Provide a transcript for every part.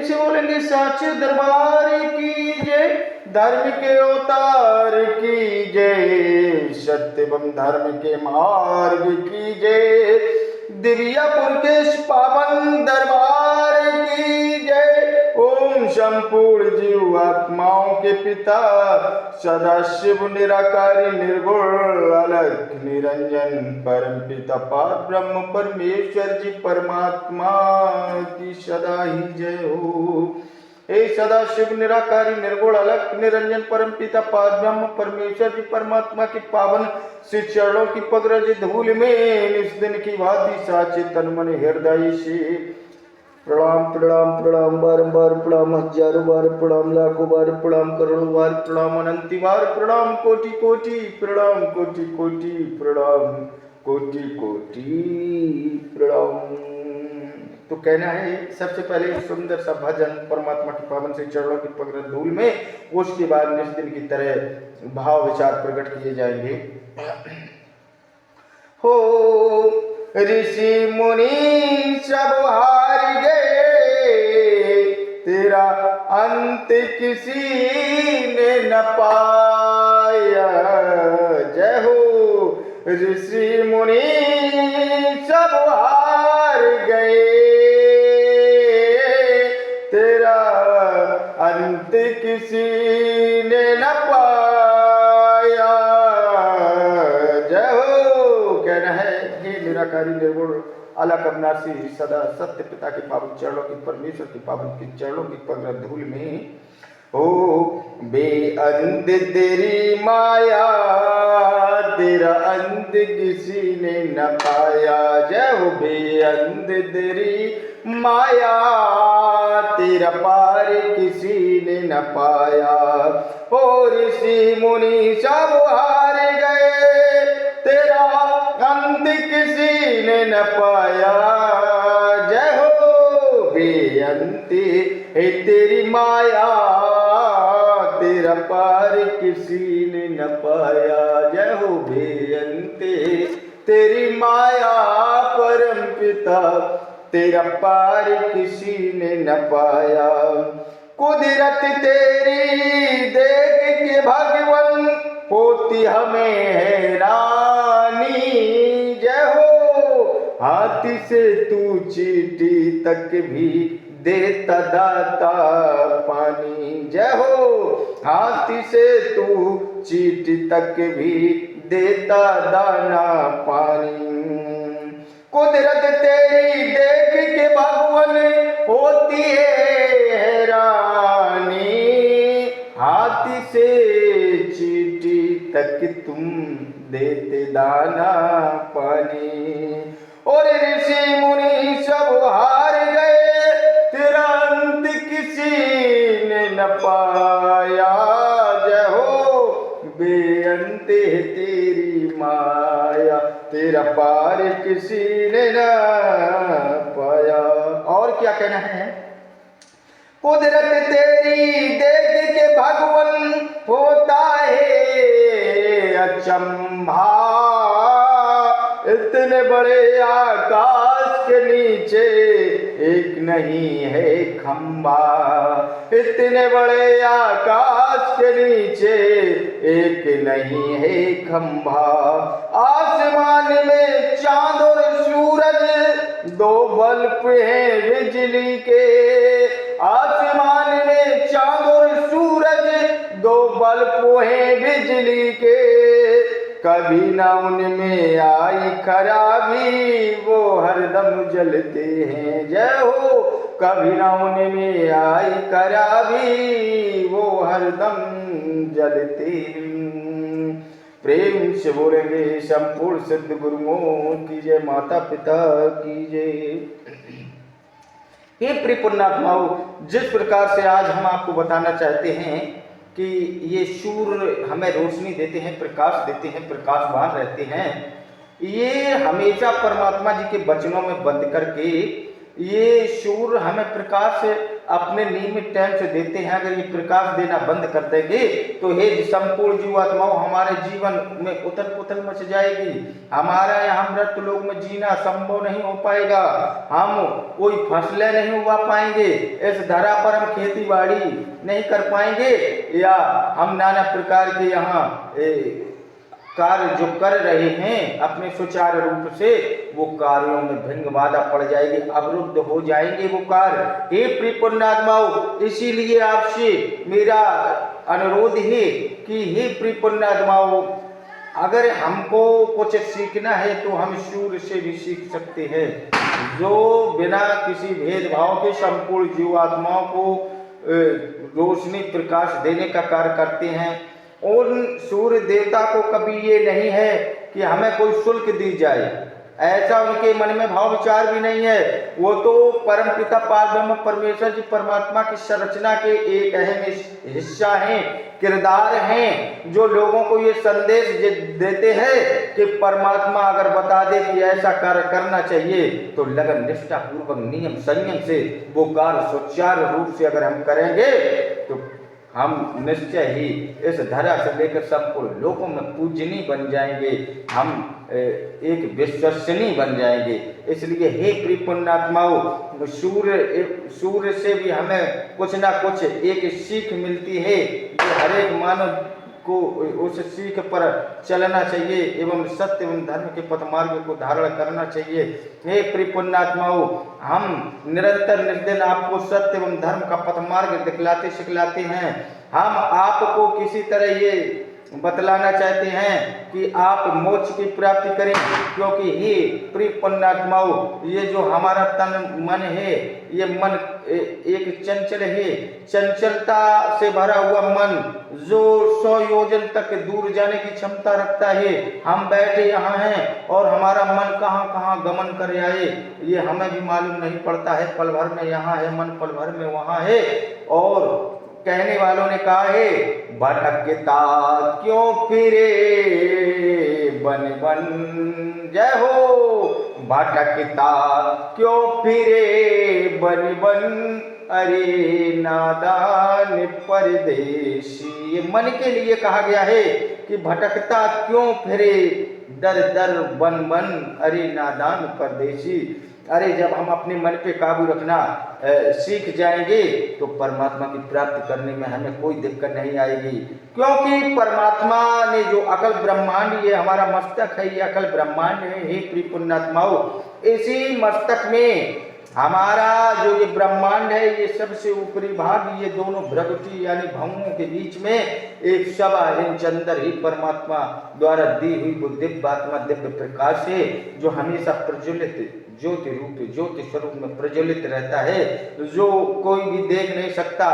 से बोलेंगे साचे दरबार की जय, धर्म के अवतार की जय, सत्य एवं धर्म के मार्ग की जय, दिव्यापुर के पावन दरबार की जय। ओम संपूर्ण जीव आत्माओं के पिता सदाशिव निराकारी निर्गुण अलग निरंजन परम पिता पार ब्रह्म परमेश्वर जी परमात्मा की सदा ही जय हो। हे सदाशिव निराकारी निर्गुण अलग निरंजन परम पिता पार ब्रह्म परमेश्वर जी परमात्मा के पावन श्री चरणों की पगरज धूल में इस दिन की भांति साचे तन मन हृदय से प्रणाम प्रणाम प्रणाम, बारंबार प्रणाम, हजारों बार प्रणाम, लाखों बार प्रणाम, करोड़ों बार प्रणाम, अनंती बार प्रणाम, कोटि कोटि प्रणाम, कोटि कोटि प्रणाम, कोटि कोटि प्रणाम। तो कहना है सबसे पहले एक सुंदर सा भजन परमात्मा के पावन से चरणों की पगरज धूल में, उसके बाद निस्दिन की तरह भाव विचार प्रकट किए जाएंगे। हो ऋषि मुनि सब हार गए, तेरा अंत किसी ने न पाया। जय हो ऋषि मुनि सब हार गए, तेरा अंत किसी ने न पाया। जय हो कहना है हे निराकारी निर्गुण अलग अविनाशी सदा सत्य पिता के पावन चरणों की परमेश्वर के पावन के चरणों की पगरज धूल में हो बेअंत तेरी माया, तेरा अंत किसी ने न पाया। जय हो बेअंत तेरी माया, तेरा पार किसी ने न पाया। हो ऋषि मुनि सब हार गए, तेरा अंत किसी ने न पाया। जय हो बेअंत है तेरी माया, तेरा पार किसी ने न पाया। जय हो बेअंत तेरी माया परम पिता, तेरा पार किसी ने न पाया। कुदरत तेरी देख के भगवन होती हमें हैरानी। जय हो हाथी से तू चींटी तक भी देता दाता पानी। जय हो हाथी से तू चींटी तक भी देता दाना पानी। कुदरत तेरी देख के भगवन होती है हैरानी, हाथी से चींटी तक तुम देते दाना पानी। और ऋषि मुनि सब हार गए, तेरा अंत किसी ने न पाया। जय हो बेअंत है तेरी माया, तेरा पार किसी ने न पाया। और क्या कहना है? कुदरत तेरी देख के भगवन होता है अचंभा, इतने बड़े आकाश के नीचे एक नहीं है खंबा। इतने बड़े आकाश के नीचे एक नहीं है खंबा। आसमान में चांद और सूरज दो बल्ब हैं बिजली के। आसमान में चांद और सूरज दो बल्ब हैं बिजली के। कभी ना उनमें आई खराबी, वो हरदम जलते हैं। जय हो कभी ना उनमें आई खराबी, वो हरदम जलते हैं। प्रेम से बोलेंगे संपूर्ण सिद्ध गुरुओं की जय, माता पिता की जय। हे प्रिय पुण्यात्माओं, जिस प्रकार से आज हम आपको बताना चाहते हैं कि ये सूर्य हमें रोशनी देते हैं, प्रकाश देते हैं, प्रकाशवान रहते हैं, ये हमेशा परमात्मा जी के वचनों में बंद करके ये सूर्य हमें प्रकाश अपने नियमित टाइम से देते हैं, अगर ये प्रकाश देना बंद कर देंगे तो हे संपूर्ण जीवात्माओं हमारे जीवन में उथल पुथल मच जाएगी। हमारा यहाँ मृत लोक में जीना संभव नहीं हो पाएगा, हम कोई फसलें नहीं उगा पाएंगे, इस धरा पर हम खेती बाड़ी नहीं कर पाएंगे, या हम नाना प्रकार के यहाँ कार्य जो कर रहे हैं अपने सुचारू रूप से, वो कार्यों में भंग बाधा पड़ जाएगी, अवरुद्ध हो जाएंगे वो कार्य। हे प्रिय पुण्यात्माओं, इसीलिए आपसे मेरा अनुरोध है कि हे प्रिय पुण्यात्माओं, अगर हमको कुछ सीखना है तो हम सूर्य से भी सीख सकते हैं, जो बिना किसी भेदभाव के संपूर्ण जीवात्माओं को रोशनी प्रकाश देने का कार्य करते हैं। और सूर्य देवता को कभी ये नहीं है कि हमें कोई शुल्क दी जाए, ऐसा उनके मन में भाव विचार भी नहीं है। वो तो परमपिता पारब्रह्म परमेश्वर जी परमात्मा की संरचना के एक अहम हिस्सा हैं, किरदार हैं, जो लोगों को ये संदेश देते हैं कि परमात्मा अगर बता दे कि ऐसा कार्य करना चाहिए तो लगन निष्ठा पूर्वक नियम संयम से वो कार्य सुचारू रूप से अगर हम करेंगे तो हम निश्चय ही इस धरा से लेकर संपूर्ण लोकों में पूजनीय बन जाएंगे, हम एक विश्वसनीय बन जाएंगे। इसलिए हे प्रिय पुण्यात्माओं, सूर्य से भी हमें कुछ ना कुछ एक सीख मिलती है, जो हर एक मानव को उस सीख पर चलना चाहिए एवं सत्य एवं धर्म के पथ मार्ग को धारण करना चाहिए। हे प्रिय पुण्यात्माओं, हम निरंतर निर्दिन आपको सत्य एवं धर्म का पथ मार्ग दिखलाते सिखलाते हैं। हम आपको किसी तरह ये बतलाना चाहते हैं कि आप मोक्ष की प्राप्ति करें, क्योंकि हे प्रिय पुण्यात्माओं, ये जो हमारा तन मन है, ये मन एक चंचल है, चंचलता से भरा हुआ मन जो 100 योजन तक दूर जाने की क्षमता रखता है। हम बैठे यहाँ हैं और हमारा मन कहाँ कहाँ गमन कर आए ये हमें भी मालूम नहीं पड़ता है। पल भर में यहाँ है मन, पल भर में वहाँ है। और कहने वालों ने कहा है, भटकता क्यों फिरे बन बन, जय हो, भटकता क्यों फिरे बन बन, अरे नादान परदेशी। ये मन के लिए कहा गया है कि भटकता क्यों फिरे दर दर बन बन, अरे नादान परदेशी। अरे जब हम अपने मन पे काबू रखना सीख जाएंगे तो परमात्मा की प्राप्ति करने में हमें कोई दिक्कत नहीं आएगी, क्योंकि परमात्मा ने जो अकल ब्रह्मांड, ये हमारा मस्तक है, ये अकल ब्रह्मांड है। हे प्रिय पुण्यात्माओं, इसी मस्तक में हमारा जो ये ब्रह्मांड है, ये सबसे ऊपरी भाग, ये दोनों भ्रगुटी यानी भवों के बीच में एक सवा इंच अंदर ही परमात्मा द्वारा दी हुई वो दिव्य आत्मा, दिव्य प्रकाश है, जो हमेशा प्रज्वलित ज्योति रूप ज्योति स्वरूप में प्रज्वलित रहता है, जो कोई भी देख नहीं सकता।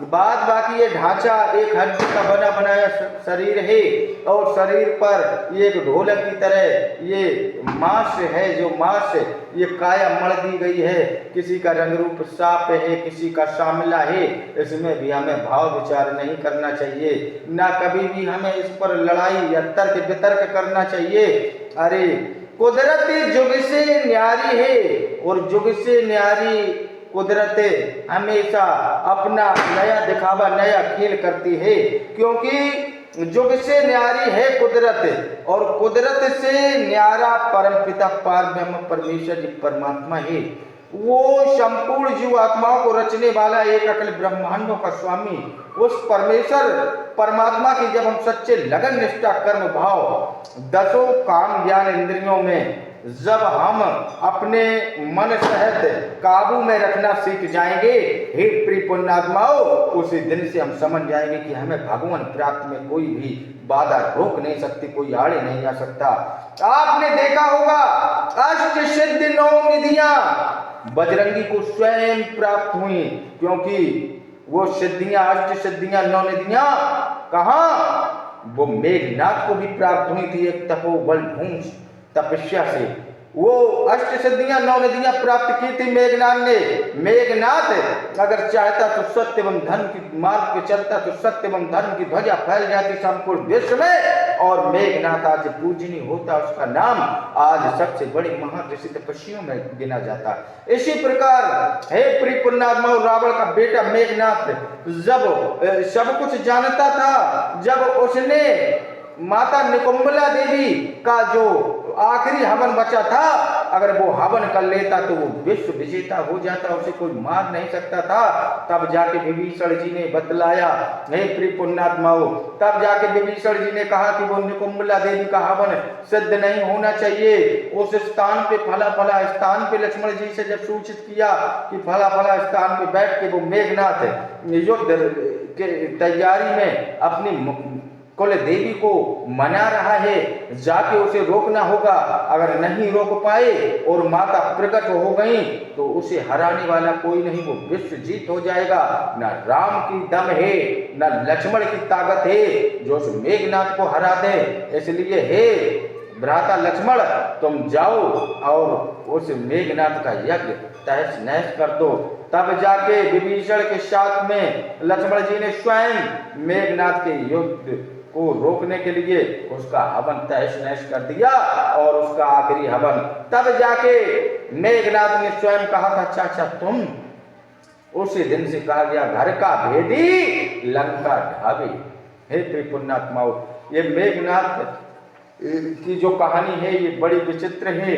बाद बाकी ये ढांचा एक हड्डी का बना बनाया शरीर है, और शरीर पर ये एक ढोलक की तरह ये मांस है, जो मांस ये काया मढ़ दी गई है। किसी का रंग रूप साफ है, किसी का श्यामला है। इसमें भी हमें भाव विचार नहीं करना चाहिए, ना कभी भी हमें इस पर लड़ाई या तर्क वितर्क करना चाहिए। अरे कुदरत जुग से न्यारी है, और जुग से न्यारी कुदरत हमेशा अपना नया दिखावा, नया खेल करती है, क्योंकि जुग से न्यारी है कुदरत, और कुदरत से न्यारा परमपिता पारब्रह्म परमेश्वर जी परमात्मा है। वो संपूर्ण जीव आत्माओं को रचने वाला एक अकल ब्रह्मांडों का स्वामी, उस परमेश्वर परमात्मा की जब हम सच्चे लगन निष्ठा कर्म भाव 10 काम ज्ञान इंद्रियों में जब हम अपने मन सहित काबू में रखना सीख जाएंगे, हे प्रिय पुण्यात्माओं, उसी दिन से हम समझ जाएंगे कि हमें भगवान प्राप्ति में कोई भी बाधा रोक नहीं सकती, कोई आड़े नहीं आ सकता। आपने देखा होगा अष्ट सिद्धि 9 निधियां बजरंगी को स्वयं प्राप्त हुई, क्योंकि वो सिद्धियां, अष्ट सिद्धियां 9 निधियां कहाँ, वो मेघनाथ को भी प्राप्त हुई थी एक तपोबल भूमि तपस्या से। वो अष्ट सिद्धियां 9 निधियां प्राप्त की थी मेघनाथ ने। मेघनाथ अगर चाहता तो सत्य एवं धर्म की मार्ग पे चलता तो सत्य एवं धर्म की ध्वजा फैल जाती संपूर्ण विश्व में, और मेघनाथ आज पूजनीय होता, उसका नाम आज सबसे बड़े महान ऋषि तपस्वियों में गिना जाता। इसी प्रकार हे प्रिय पुण्यात्मा, रावण का बेटा मेघनाथ जब सब कुछ जानता था, जब उसने माता निकुंभला देवी का जो आखिरी हवन बचा था, अगर वो हवन कर लेता तो वो विश्व विजेता हो जाता, उसे कोई मार नहीं सकता था। तब जाके विभीषण जी ने बतलाया, हे प्रिय पुण्यात्माओं, तब जाके विभीषण जी ने कहा कि वो निकुंभला देवी का हवन सिद्ध नहीं होना चाहिए। उस स्थान पे फला फला स्थान पे लक्ष्मण जी से जब सूचित किया कि फला फला स्थान पे बैठ के वो मेघनाथ युद्ध के तैयारी में अपनी कुल देवी को मना रहा है, जाके उसे रोकना होगा। अगर नहीं रोक पाए और माता प्रकट हो गई तो उसे हराने वाला कोई नहीं, वो विश्व जीत हो जाएगा। न राम की दम है न लक्ष्मण की ताकत है जो उस मेघनाथ को हरा दे। इसलिए हे भ्राता लक्ष्मण, तुम जाओ और उस मेघनाथ का यज्ञ तहस नहस कर दो। तब जाके विभीषण के साथ में लक्ष्मण जी ने स्वयं मेघनाथ के युद्ध को रोकने के लिए उसका हवन तहस नहस कर दिया, और उसका आखिरी हवन तब जाके मेघनाथ ने स्वयं कहा था, चाचा तुम, उसी दिन से कहा गया घर का भेदी लंका ढाबी। हे प्रिय पुण्यात्माओं, ये मेघनाथ की जो कहानी है ये बड़ी विचित्र है,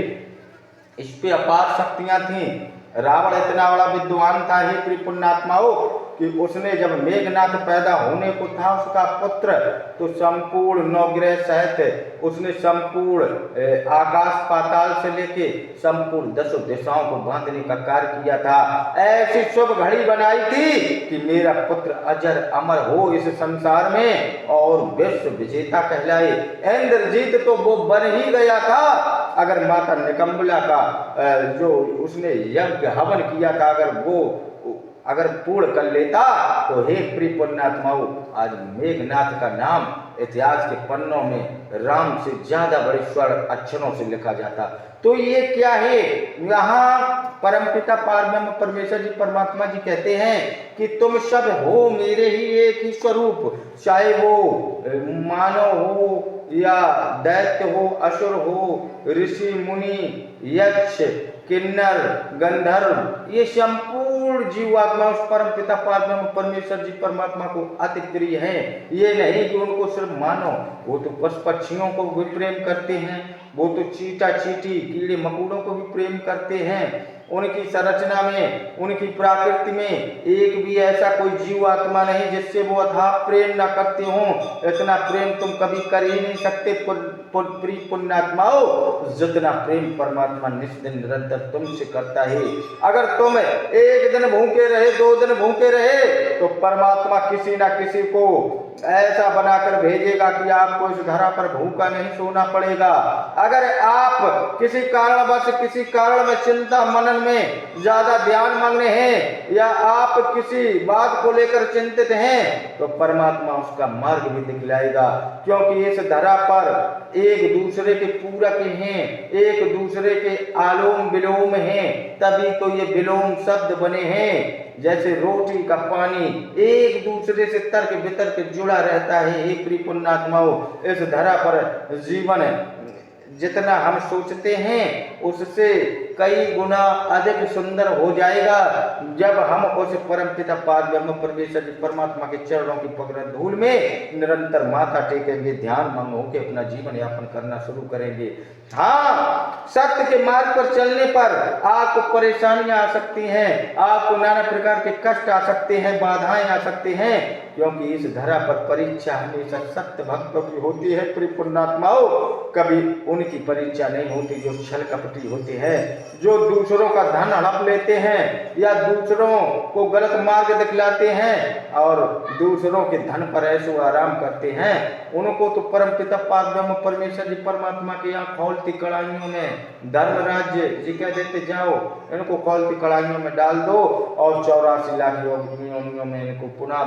इस पे अपार शक्तियां थी। रावण इतना बड़ा विद्वान था हे प्रिय पुण्यात्माओं कि उसने जब मेघनाथ पैदा होने को था उसका पुत्र, तो संपूर्ण नवग्रह सहित उसने संपूर्ण आकाश पाताल से लेके संपूर्ण 10 दिशाओं को बांधने का कार्य किया था। ऐसी शुभ घड़ी बनाई थी कि मेरा पुत्र अजर अमर हो इस संसार में और विश्व विजेता कहलाए। इंद्रजीत तो वो बन ही गया था अगर माता निकुंभला का जो उसने यज्ञ हवन किया था अगर पूर्ण कर लेता तो हे प्रिय पुण्यात्माओं, आज मेघनाथ का नाम इतिहास के पन्नों में राम से ज्यादा बड़े स्वर्ण अक्षरों से लिखा जाता। तो ये क्या है, यहाँ परमपिता पारब्रह्म परमेश्वर जी परमात्मा जी कहते हैं कि तुम सब हो मेरे ही एक ही स्वरूप, चाहे वो मानव हो या दैत्य हो, असुर हो, ऋषि मुनि, यक्ष, किन्नर, गंधर्व, ये संपूर्ण जीवात्मा उस परम पिता पारब्रह्म परमेश्वर जी परमात्मा को अति प्रिय हैं। ये नहीं कि उनको सिर्फ मानो, वो तो पशु पक्षियों को भी प्रेम करते हैं, वो तो चीटा चीटी कीड़े मकोड़ों को भी प्रेम करते हैं। उनकी संरचना में, उनकी प्रकृति में एक भी ऐसा कोई जीव आत्मा नहीं जिससे वो अथाह प्रेम न करते हों। इतना प्रेम तुम कभी कर ही नहीं सकते प्रिय पुण्यात्माओं, जितना प्रेम परमात्मा निष्दिन निरंतर तुमसे करता है। अगर तुम एक दिन भूखे रहे, 2 दिन भूखे रहे, तो परमात्मा किसी न किसी को ऐसा बनाकर भेजेगा कि आपको इस धरा पर भूखा नहीं सोना पड़ेगा। अगर आप किसी कारणवश किसी कारण में चिंता मनन में ज्यादा ध्यान मग्न हैं या आप किसी बात को लेकर चिंतित हैं तो परमात्मा उसका मार्ग भी दिखलाएगा, क्योंकि इस धरा पर एक दूसरे के पूरक हैं, एक दूसरे के आलोम विलोम हैं, तभी तो ये विलोम शब्द बने हैं। जैसे रोटी का पानी एक दूसरे से तर्क वितर्क जुड़ा रहता है। हे प्रिय पुण्यात्माओं, इस धरा पर जीवन जितना हम सोचते हैं उससे कई गुना अधिक सुंदर हो जाएगा जब हम उस परम पिता पारब्रह्म परमेश्वर परमात्मा के चरणों की पकड़ धूल में निरंतर माथा टेकेंगे, ध्यान मग्न होकर अपना जीवन यापन करना शुरू करेंगे। हाँ, सत्य के मार्ग पर चलने पर आपको परेशानियां आ सकती हैं, आपको नाना प्रकार के कष्ट आ सकते हैं, बाधाएं आ सकते हैं, क्योंकि इस धरा पर परीक्षा हमेशा सत्य भक्तों की होती है। प्रिय पुण्यात्माओं, कभी उनकी परीक्षा नहीं होती जो छल कपटी होते हैं, जो दूसरों का धन हड़प लेते हैं या दूसरों को गलत मार्ग दिखलाते हैं और दूसरों के धन पर ऐशो आराम करते हैं। उनको तो परम पिता पारब्रह्म परमेश्वर जी परमात्मा के यहाँ खौलती कड़ाइयों में धर्म राज्य जी कह देते, जाओ इनको खौलती कड़ाइयों में डाल दो और 84 लाख योनियों में इनको पुनः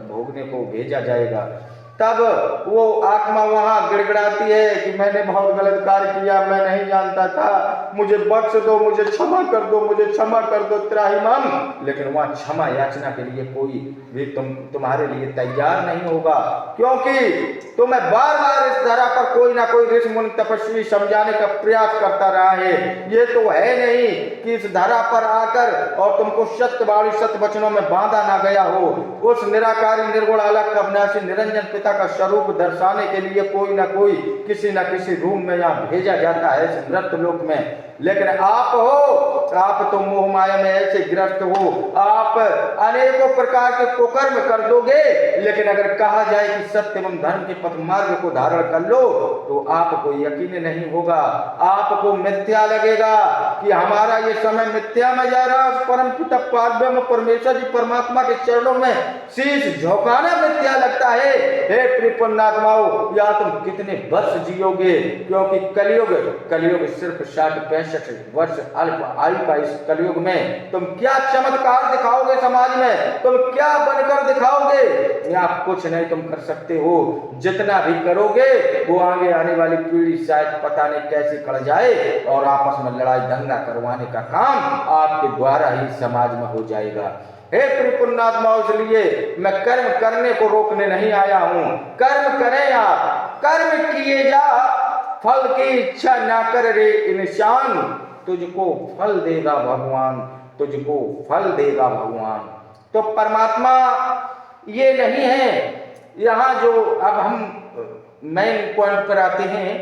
भोगने को भेजा जाएगा। तब वो आत्मा वहां गिड़गिड़ाती है कि मैंने बहुत गलत कार्य किया, मैं नहीं जानता था, मुझे बख्श दो, मुझे क्षमा कर दो, मुझे क्षमा कर दो त्राहिमाम। लेकिन वहां क्षमा याचना के लिए कोई भी तुम्हारे लिए तैयार नहीं होगा, क्योंकि तुम्हें बार बार इस धरा पर कोई ना कोई ऋषि मुनि तपस्वी समझाने का प्रयास करता रहा है। ये तो है नहीं कि इस धरा पर आकर और तुमको सत्यवाणी सत्य वचनों में बांधा ना गया हो। उस निराकारी निर्गुण अलग अविनाशी निरंजन पिता का स्वरूप दर्शाने के लिए कोई ना कोई किसी न किसी रूप में यहाँ भेजा जाता है इस मृत लोक में। लेकिन आप हो, आप तो मोह माया में ऐसे ग्रस्त हो, आप अनेकों प्रकार के कुकर्म कर दोगे। लेकिन अगर कहा जाए कि सत्य एवं धर्म के पथ मार्ग को धारण कर लो तो आपको यकीन नहीं होगा, आपको मिथ्या लगेगा कि हमारा ये समय मिथ्या में जा रहा है। परम पिता पारब्रह्म परमेश्वर जी परमात्मा के चरणों में शीश झुकाना मिथ्या लगता है। हे प्रियपुण्यात्माओं, या तुम कितने वर्ष जियोगे, क्योंकि कलयुग सिर्फ 60-65 वर्ष अल्प आयु का इस कलयुग में तुम क्या चमत्कार दिखाओगे समाज में, तुम क्या बनकर दिखाओगे? या कुछ नहीं तुम कर सकते हो। जितना भी करोगे वो आगे आने वाली पीढ़ी शायद पता नहीं कैसे कर जाए और आपस में लड़ाई दंगा करवाने का काम आपके द्वारा ही समाज में हो जाएगा। हे प्रियपुण्यात्माओं, इसलिए मैं कर्म करने को रोकने नहीं आया हूं। कर्म करें आप, कर्म किए जा, फल की इच्छा ना कर रे इंसान, तुझको फल देगा भगवान, तुझको फल देगा भगवान। तो परमात्मा ये नहीं है। यहाँ जो अब हम मेन पॉइंट पर आते हैं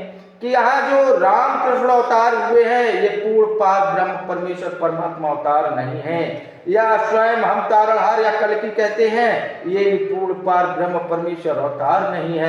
कि यहाँ जो रामकृष्ण अवतार हुए हैं ये पूर्ण पार ब्रह्म परमेश्वर परमात्मा अवतार नहीं है, या स्वयं हम तारणहार या कल्कि कहते हैं, ये पूर्ण पार ब्रह्म परमेश्वर अवतार नहीं है।